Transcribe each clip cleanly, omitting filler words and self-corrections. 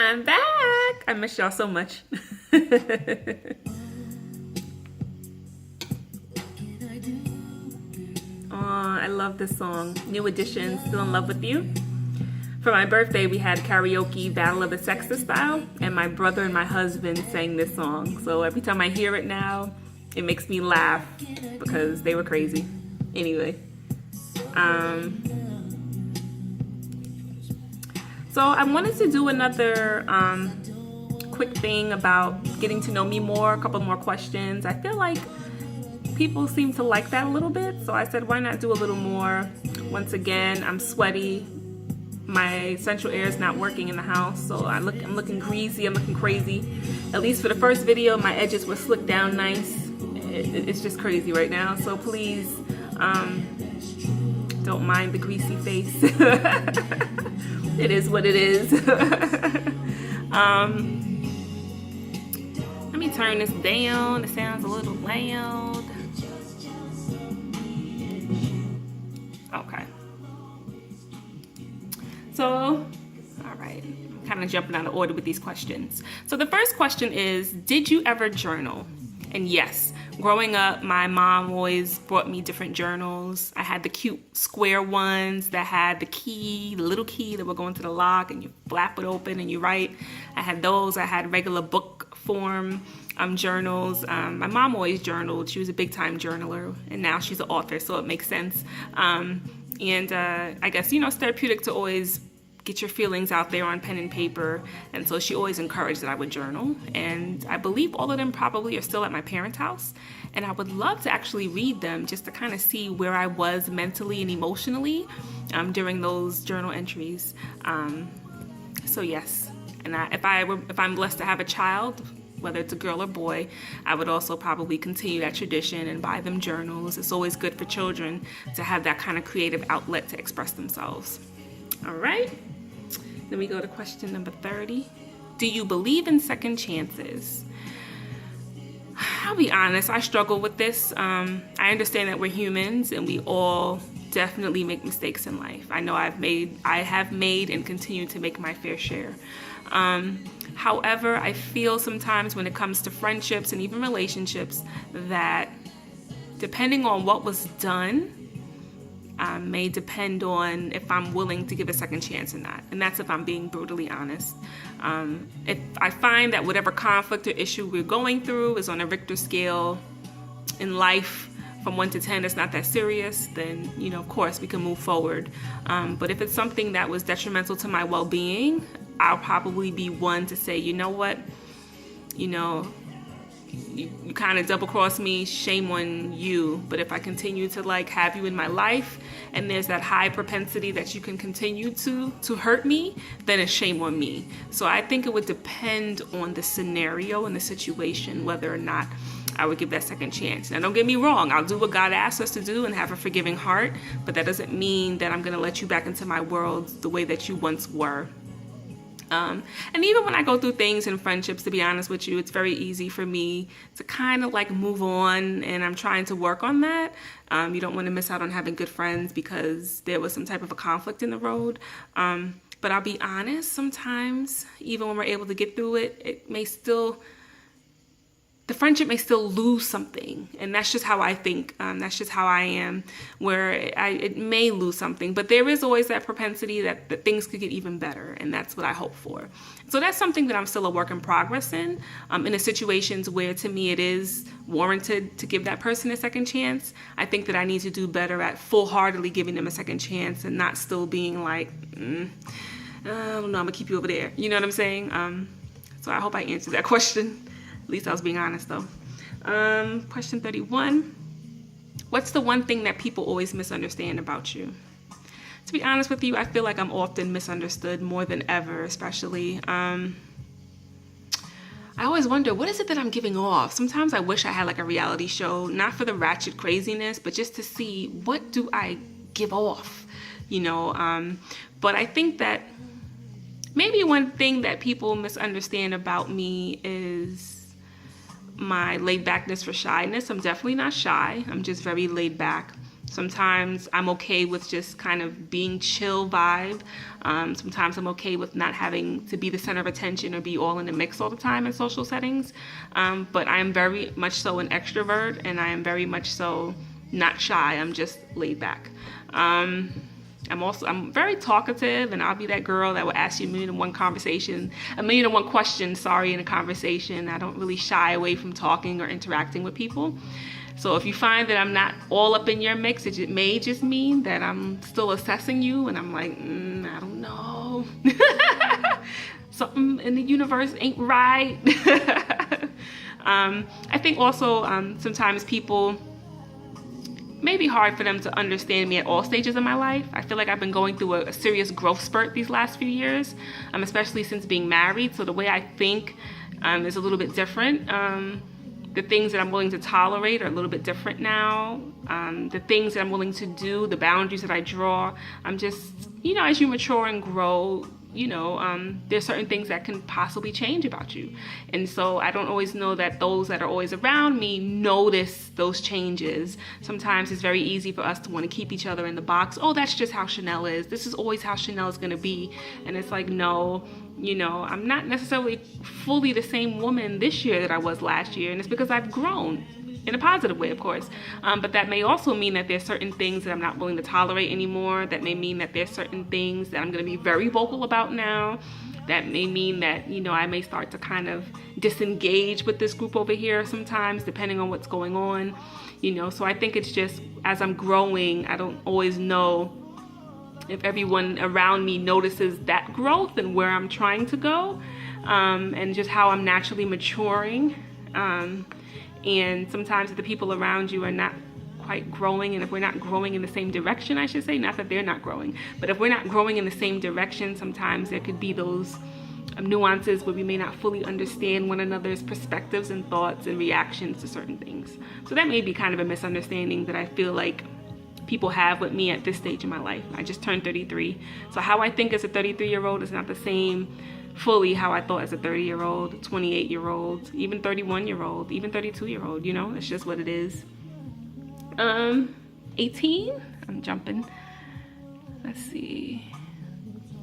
I'm back. I miss y'all so much. I love this song. New Edition, Still in Love with You. For my birthday, we had karaoke Battle of the Sexes style, and my brother and my husband sang this song. So every time I hear it now, it makes me laugh because they were crazy. Anyway. So I wanted to do another quick thing about getting to know me more, a couple more questions. I feel like people seem to like that a little bit, so I said why not do a little more. Once again, I'm sweaty. My central air is not working in the house, so I'm looking greasy, I'm looking crazy. At least for the first video, my edges were slicked down nice. It's just crazy right now, so please don't mind the greasy face. It is what it is. Let me turn this down. It sounds a little loud. Okay. So, all right. I'm kind of jumping out of order with these questions. So the first question is, did you ever journal? And yes, growing up, my mom always brought me different journals. I had the cute square ones that had the key, the little key that would go into the lock and you flap it open and you write. I had those. I had regular book form journals. My mom always journaled. She was a big time journaler, and now she's an author, so it makes sense. I guess, it's therapeutic to always get your feelings out there on pen and paper, and so she always encouraged that I would journal, and I believe all of them probably are still at my parents' house, and I would love to actually read them just to kind of see where I was mentally and emotionally during those journal entries. So yes, and if I'm blessed to have a child, whether it's a girl or boy, I would also probably continue that tradition and buy them journals. It's always good for children to have that kind of creative outlet to express themselves. All right, then we go to question number 30. Do you believe in second chances? I'll be honest, I struggle with this. I understand that we're humans and we all definitely make mistakes in life. I know I have made and continue to make my fair share. However, I feel sometimes when it comes to friendships and even relationships that depending on what was done, may depend on if I'm willing to give a second chance or not. And that's if I'm being brutally honest. If I find that whatever conflict or issue we're going through is on a Richter scale in life from 1 to 10, it's not that serious, then, of course we can move forward. But if it's something that was detrimental to my well-being, I'll probably be one to say, you know what, you kind of double-cross me, shame on you. But if I continue to have you in my life and there's that high propensity that you can continue to hurt me, then it's shame on me. So I think it would depend on the scenario and the situation whether or not I would give that second chance. Now, don't get me wrong, I'll do what God asks us to do and have a forgiving heart, but that doesn't mean that I'm going to let you back into my world the way that you once were. And even when I go through things in friendships, to be honest with you, it's very easy for me to kind of move on, and I'm trying to work on that. You don't want to miss out on having good friends because there was some type of a conflict in the road. But I'll be honest, sometimes even when we're able to get through it, the friendship may still lose something, and that's just how I think. That's just how I am, where it may lose something, but there is always that propensity that things could get even better, and that's what I hope for. So that's something that I'm still a work in progress in the situations where to me it is warranted to give that person a second chance. I think that I need to do better at full-heartedly giving them a second chance and not still being I don't know, I'm gonna keep you over there. You know what I'm saying? So I hope I answered that question. At least I was being honest though. Question 31. What's the one thing that people always misunderstand about you? To be honest with you, I feel like I'm often misunderstood more than ever, especially. I always wonder, what is it that I'm giving off? Sometimes I wish I had a reality show, not for the ratchet craziness, but just to see what do I give off, But I think that maybe one thing that people misunderstand about me is my laid backness for shyness. I'm definitely not shy. I'm just very laid back. Sometimes I'm okay with just kind of being chill vibe. Sometimes I'm okay with not having to be the center of attention or be all in the mix all the time in social settings. But I am very much so an extrovert, and I am very much so not shy. I'm just laid back. I'm very talkative, and I'll be that girl that will ask you a million and one question, in a conversation. I don't really shy away from talking or interacting with people. So if you find that I'm not all up in your mix, it may just mean that I'm still assessing you, and I'm like, I don't know. Something in the universe ain't right. I think also sometimes people, may be hard for them to understand me at all stages of my life. I feel like I've been going through a serious growth spurt these last few years, especially since being married. So the way I think is a little bit different. The things that I'm willing to tolerate are a little bit different now. The things that I'm willing to do, the boundaries that I draw, I'm just, as you mature and grow, there's certain things that can possibly change about you. And so I don't always know that those that are always around me notice those changes. Sometimes it's very easy for us to want to keep each other in the box. Oh, that's just how Chanel is. This is always how Chanel is going to be. And it's like, no, I'm not necessarily fully the same woman this year that I was last year. And it's because I've grown. In a positive way, of course. But that may also mean that there's certain things that I'm not willing to tolerate anymore. That may mean that there's certain things that I'm going to be very vocal about now. That may mean that, I may start to kind of disengage with this group over here sometimes, depending on what's going on. So I think it's just, as I'm growing, I don't always know if everyone around me notices that growth and where I'm trying to go, and just how I'm naturally maturing. And sometimes the people around you are not quite growing, and if we're not growing in the same direction, I should say, not that they're not growing, but if we're not growing in the same direction, sometimes there could be those nuances where we may not fully understand one another's perspectives and thoughts and reactions to certain things. So that may be kind of a misunderstanding that I feel like people have with me at this stage in my life. I just turned 33, so how I think as a 33-year-old is not the same fully how I thought as a 30-year-old, 28-year-old, even 31-year-old, even 32-year-old, it's just what it is. 18, I'm jumping. Let's see.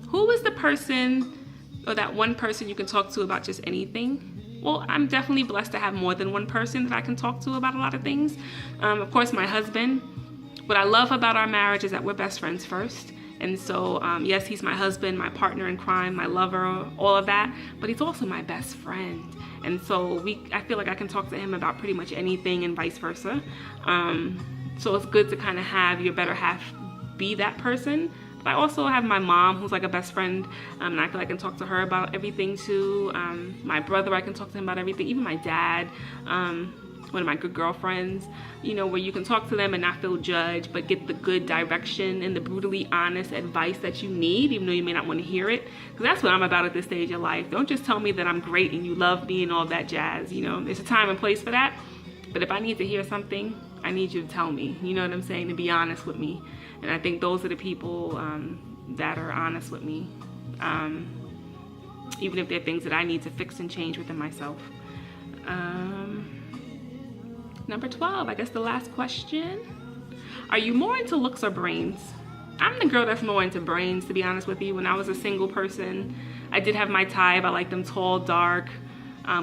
Who is the person, or that one person you can talk to about just anything? Well, I'm definitely blessed to have more than one person that I can talk to about a lot of things. Of course, my husband. What I love about our marriage is that we're best friends first. And so, yes, he's my husband, my partner in crime, my lover, all of that, but he's also my best friend. And so I feel like I can talk to him about pretty much anything and vice versa. So it's good to kind of have your better half be that person. But I also have my mom, who's like a best friend, and I feel like I can talk to her about everything too. My brother, I can talk to him about everything, even my dad. One of my good girlfriends, where you can talk to them and not feel judged, but get the good direction and the brutally honest advice that you need, even though you may not want to hear it. Because that's what I'm about at this stage of life. Don't just tell me that I'm great and you love me and all that jazz. There's a time and place for that. But if I need to hear something, I need you to tell me. You know what I'm saying? To be honest with me. And I think those are the people that are honest with me, even if they're things that I need to fix and change within myself. Number 12, I guess the last question. Are you more into looks or brains? I'm the girl that's more into brains, to be honest with you. When I was a single person, I did have my type. I like them tall, dark,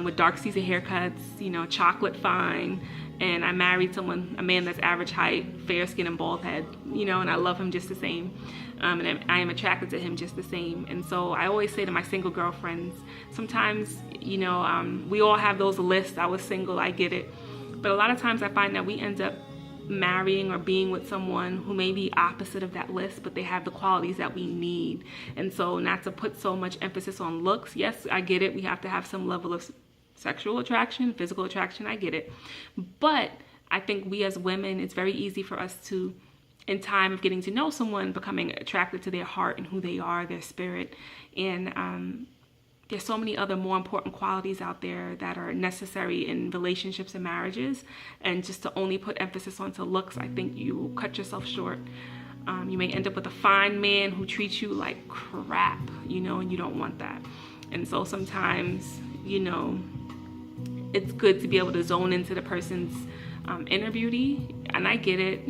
with dark season haircuts, chocolate fine. And I married a man that's average height, fair skin and bald head, and I love him just the same. And I am attracted to him just the same. And so I always say to my single girlfriends, sometimes, we all have those lists. I was single, I get it. But a lot of times I find that we end up marrying or being with someone who may be opposite of that list, but they have the qualities that we need. And so not to put so much emphasis on looks. Yes, I get it. We have to have some level of sexual attraction, physical attraction. I get it. But I think we as women, it's very easy for us to, in time of getting to know someone, becoming attracted to their heart and who they are, their spirit. And there's so many other more important qualities out there that are necessary in relationships and marriages. And just to only put emphasis onto looks, I think you will cut yourself short. You may end up with a fine man who treats you like crap, and you don't want that. And so sometimes, it's good to be able to zone into the person's inner beauty. And I get it,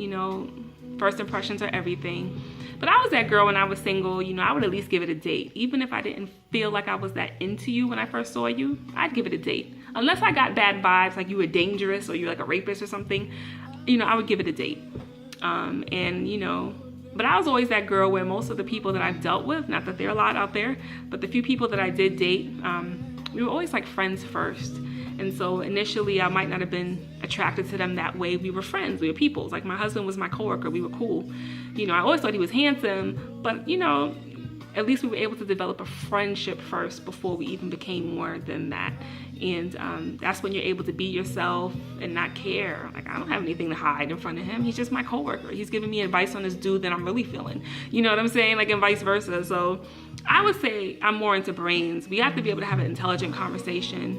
First impressions are everything. But I was that girl when I was single, you know, I would at least give it a date. Even if I didn't feel like I was that into you when I first saw you, I'd give it a date. Unless I got bad vibes, like you were dangerous or you're like a rapist or something, you know, I would give it a date. And, you know, but I was always that girl where most of the people that I've dealt with, not that there are a lot out there, but the few people that I did date, we were always like friends first. And so initially I might not have been attracted to them that way. We were friends, we were peoples. Like my husband was my coworker, we were cool. You know, I always thought he was handsome, but you know, at least we were able to develop a friendship first before we even became more than that. And that's when you're able to be yourself and not care. Like, I don't have anything to hide in front of him. He's just my coworker. He's giving me advice on this dude that I'm really feeling. You know what I'm saying? Like, and vice versa. So I would say I'm more into brains. We have to be able to have an intelligent conversation.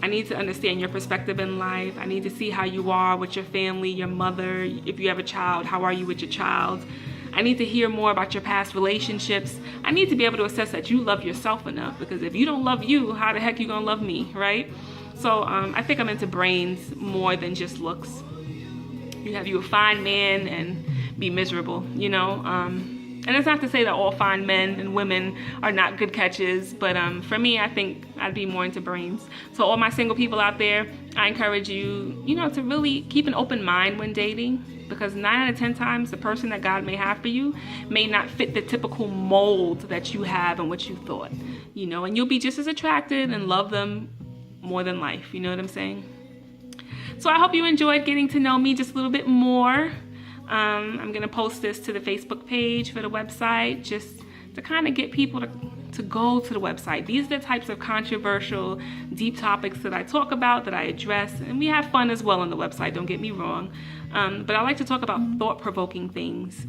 I need to understand your perspective in life. I need to see how you are with your family, your mother. If you have a child, how are you with your child? I need to hear more about your past relationships. I need to be able to assess that you love yourself enough, because if you don't love you, how the heck you gonna love me, right? So I think I'm into brains more than just looks. You have you a fine man and be miserable, you know? And it's not to say that all fine men and women are not good catches, but for me, I think I'd be more into brains. So all my single people out there, I encourage you, you know, to really keep an open mind when dating, because 9 out of 10 times the person that God may have for you may not fit the typical mold that you have and what you thought, you know, and you'll be just as attracted and love them more than life. You know what I'm saying? So I hope you enjoyed getting to know me just a little bit more. I'm gonna post this to the Facebook page for the website, just to kind of get people to go to the website. These are the types of controversial, deep topics that I talk about, that I address, and we have fun as well on the website, don't get me wrong. But I like to talk about thought-provoking things.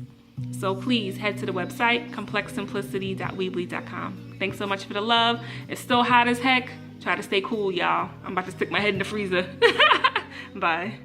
So please head to the website, complexsimplicity.weebly.com. Thanks so much for the love. It's still hot as heck. Try to stay cool, y'all. I'm about to stick my head in the freezer. Bye.